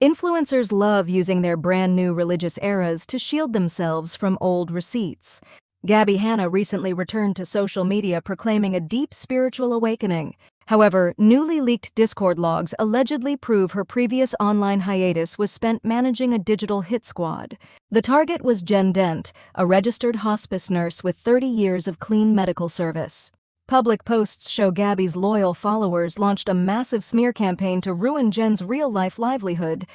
Influencers love using their brand new religious eras to shield themselves from old receipts. GABBIE HANNA recently returned to social media proclaiming a deep spiritual awakening. However, newly leaked Discord logs allegedly prove her previous online hiatus was spent managing a digital hit squad. The target was Dent, a registered hospice nurse with 30 years of clean medical service. Public posts show GABBIE's loyal followers launched a massive smear campaign to ruin Jen's real-life livelihood.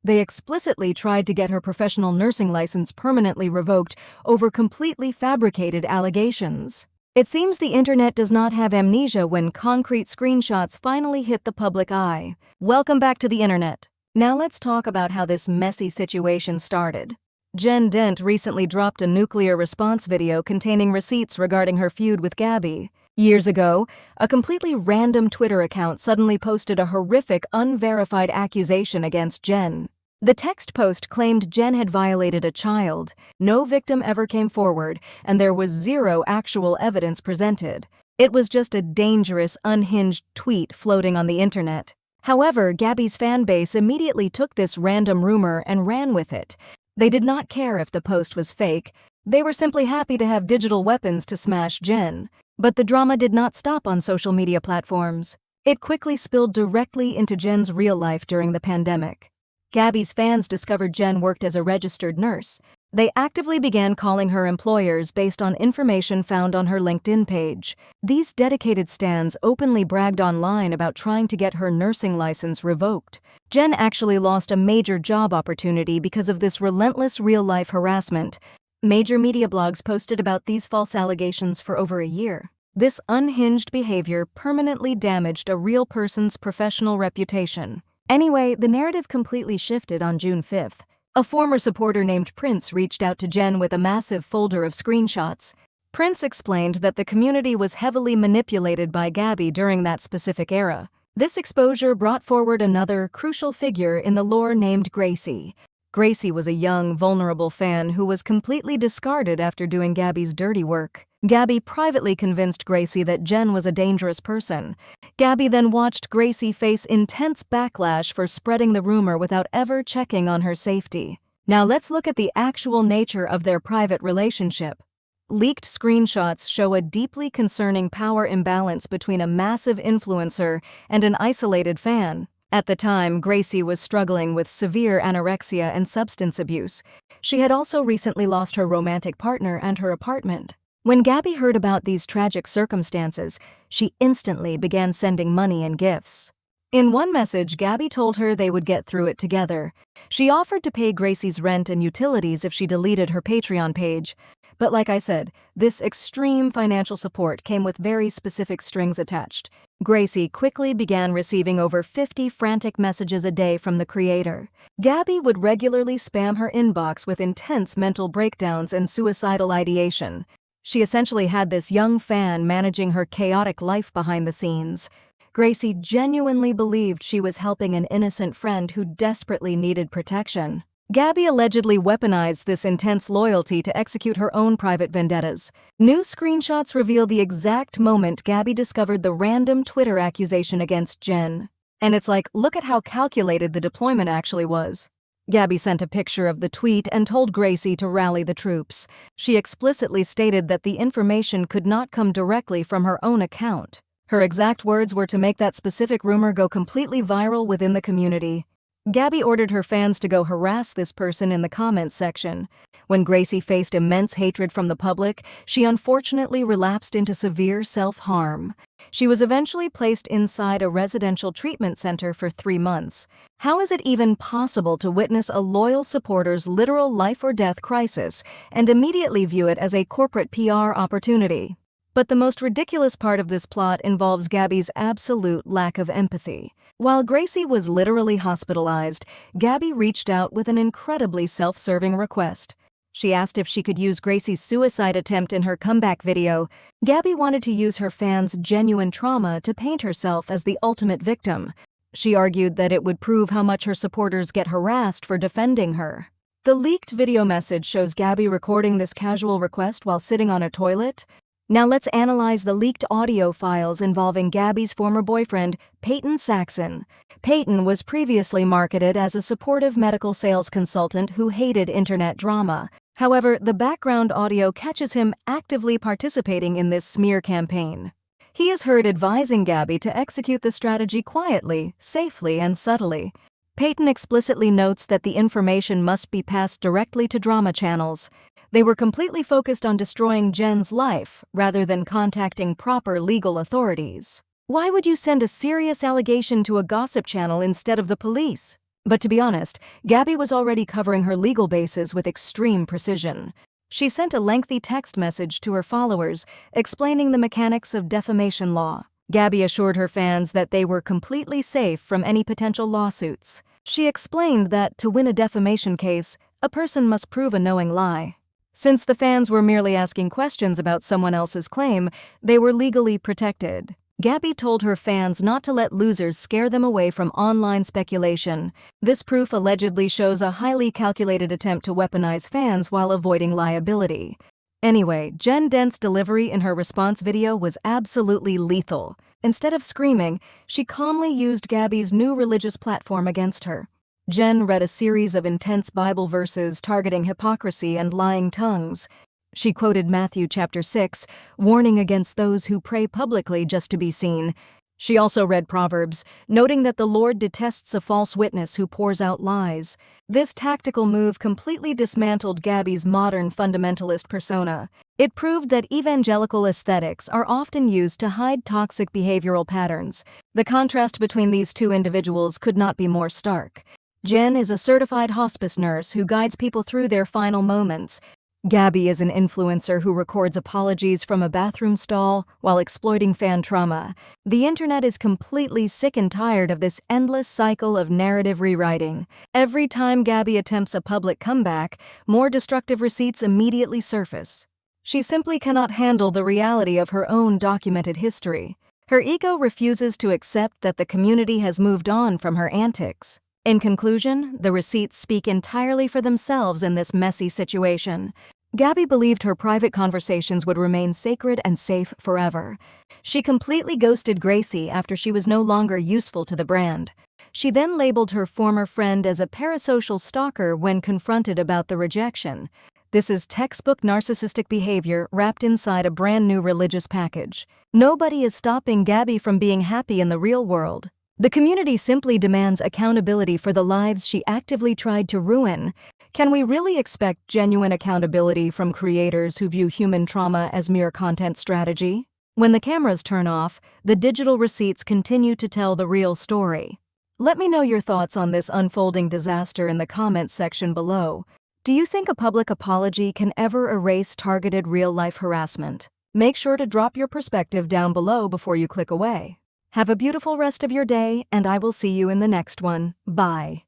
They explicitly tried to get her professional nursing license permanently revoked over completely fabricated allegations. It seems the internet does not have amnesia when concrete screenshots finally hit the public eye. Welcome back to the internet. Now let's talk about how this messy situation started. Dent recently dropped a nuclear response video containing receipts regarding her feud with GABBIE. Years ago, a completely random Twitter account suddenly posted a horrific, unverified accusation against Jen. The text post claimed Jen had violated a child, no victim ever came forward, and there was zero actual evidence presented. It was just a dangerous, unhinged tweet floating on the internet. However, GABBIE's fanbase immediately took this random rumor and ran with it. They did not care if the post was fake. They were simply happy to have digital weapons to smash Jen. But the drama did not stop on social media platforms. It quickly spilled directly into Jen's real life during the pandemic. GABBIE's fans discovered Jen worked as a registered nurse. They actively began calling her employers based on information found on her LinkedIn page. These dedicated stans openly bragged online about trying to get her nursing license revoked. Jen actually lost a major job opportunity because of this relentless real-life harassment. Major media blogs posted about these false allegations for over a year. This unhinged behavior permanently damaged a real person's professional reputation. Anyway, the narrative completely shifted on June 5th. A former supporter named Prince reached out to Jen with a massive folder of screenshots. Prince explained that the community was heavily manipulated by GABBIE during that specific era. This exposure brought forward another crucial figure in the lore named Gracie. Gracie was a young, vulnerable fan who was completely discarded after doing GABBIE's dirty work. GABBIE privately convinced Gracie that Jen was a dangerous person. GABBIE then watched Gracie face intense backlash for spreading the rumor without ever checking on her safety. Now let's look at the actual nature of their private relationship. Leaked screenshots show a deeply concerning power imbalance between a massive influencer and an isolated fan. At the time, Gracie was struggling with severe anorexia and substance abuse. She had also recently lost her romantic partner and her apartment. When GABBIE heard about these tragic circumstances, she instantly began sending money and gifts. In one message, GABBIE told her they would get through it together. She offered to pay Gracie's rent and utilities if she deleted her Patreon page. But like I said, this extreme financial support came with very specific strings attached. Gracie quickly began receiving over 50 frantic messages a day from the creator. GABBIE would regularly spam her inbox with intense mental breakdowns and suicidal ideation. She essentially had this young fan managing her chaotic life behind the scenes. Gracie genuinely believed she was helping an innocent friend who desperately needed protection. GABBIE allegedly weaponized this intense loyalty to execute her own private vendettas. New screenshots reveal the exact moment GABBIE discovered the random Twitter accusation against Jen. And it's like, look at how calculated the deployment actually was. GABBIE sent a picture of the tweet and told Gracie to rally the troops. She explicitly stated that the information could not come directly from her own account. Her exact words were to make that specific rumor go completely viral within the community. GABBIE ordered her fans to go harass this person in the comments section. When Gracie faced immense hatred from the public, she unfortunately relapsed into severe self-harm. She was eventually placed inside a residential treatment center for 3 months. How is it even possible to witness a loyal supporter's literal life-or-death crisis and immediately view it as a corporate PR opportunity? But the most ridiculous part of this plot involves GABBIE's absolute lack of empathy. While Gracie was literally hospitalized, GABBIE reached out with an incredibly self-serving request. She asked if she could use Gracie's suicide attempt in her comeback video. GABBIE wanted to use her fans' genuine trauma to paint herself as the ultimate victim. She argued that it would prove how much her supporters get harassed for defending her. The leaked video message shows GABBIE recording this casual request while sitting on a toilet. Now let's analyze the leaked audio files involving Gabbie's former boyfriend, Payton Saxon. Payton was previously marketed as a supportive medical sales consultant who hated internet drama. However, the background audio catches him actively participating in this smear campaign. He is heard advising Gabbie to execute the strategy quietly, safely, and subtly. Payton explicitly notes that the information must be passed directly to drama channels. They were completely focused on destroying Jen's life, rather than contacting proper legal authorities. Why would you send a serious allegation to a gossip channel instead of the police? But to be honest, Gabbie was already covering her legal bases with extreme precision. She sent a lengthy text message to her followers, explaining the mechanics of defamation law. Gabbie assured her fans that they were completely safe from any potential lawsuits. She explained that to win a defamation case, a person must prove a knowing lie. Since the fans were merely asking questions about someone else's claim, they were legally protected. Gabbie told her fans not to let losers scare them away from online speculation. This proof allegedly shows a highly calculated attempt to weaponize fans while avoiding liability. Anyway, Dent's delivery in her response video was absolutely lethal. Instead of screaming, she calmly used Gabbie's new religious platform against her. Jen read a series of intense Bible verses targeting hypocrisy and lying tongues. She quoted Matthew chapter 6, warning against those who pray publicly just to be seen. She also read Proverbs, noting that the Lord detests a false witness who pours out lies. This tactical move completely dismantled Gabbie's modern fundamentalist persona. It proved that evangelical aesthetics are often used to hide toxic behavioral patterns. The contrast between these two individuals could not be more stark. Jen is a certified hospice nurse who guides people through their final moments. Gabbie is an influencer who records apologies from a bathroom stall while exploiting fan trauma. The internet is completely sick and tired of this endless cycle of narrative rewriting. Every time Gabbie attempts a public comeback, more destructive receipts immediately surface. She simply cannot handle the reality of her own documented history. Her ego refuses to accept that the community has moved on from her antics. In conclusion, the receipts speak entirely for themselves in this messy situation. Gabbie believed her private conversations would remain sacred and safe forever. She completely ghosted Gracie after she was no longer useful to the brand. She then labeled her former friend as a parasocial stalker when confronted about the rejection. This is textbook narcissistic behavior wrapped inside a brand new religious package. Nobody is stopping Gabbie from being happy in the real world. The community simply demands accountability for the lives she actively tried to ruin. Can we really expect genuine accountability from creators who view human trauma as mere content strategy? When the cameras turn off, the digital receipts continue to tell the real story. Let me know your thoughts on this unfolding disaster in the comments section below. Do you think a public apology can ever erase targeted real-life harassment? Make sure to drop your perspective down below before you click away. Have a beautiful rest of your day, and I will see you in the next one. Bye.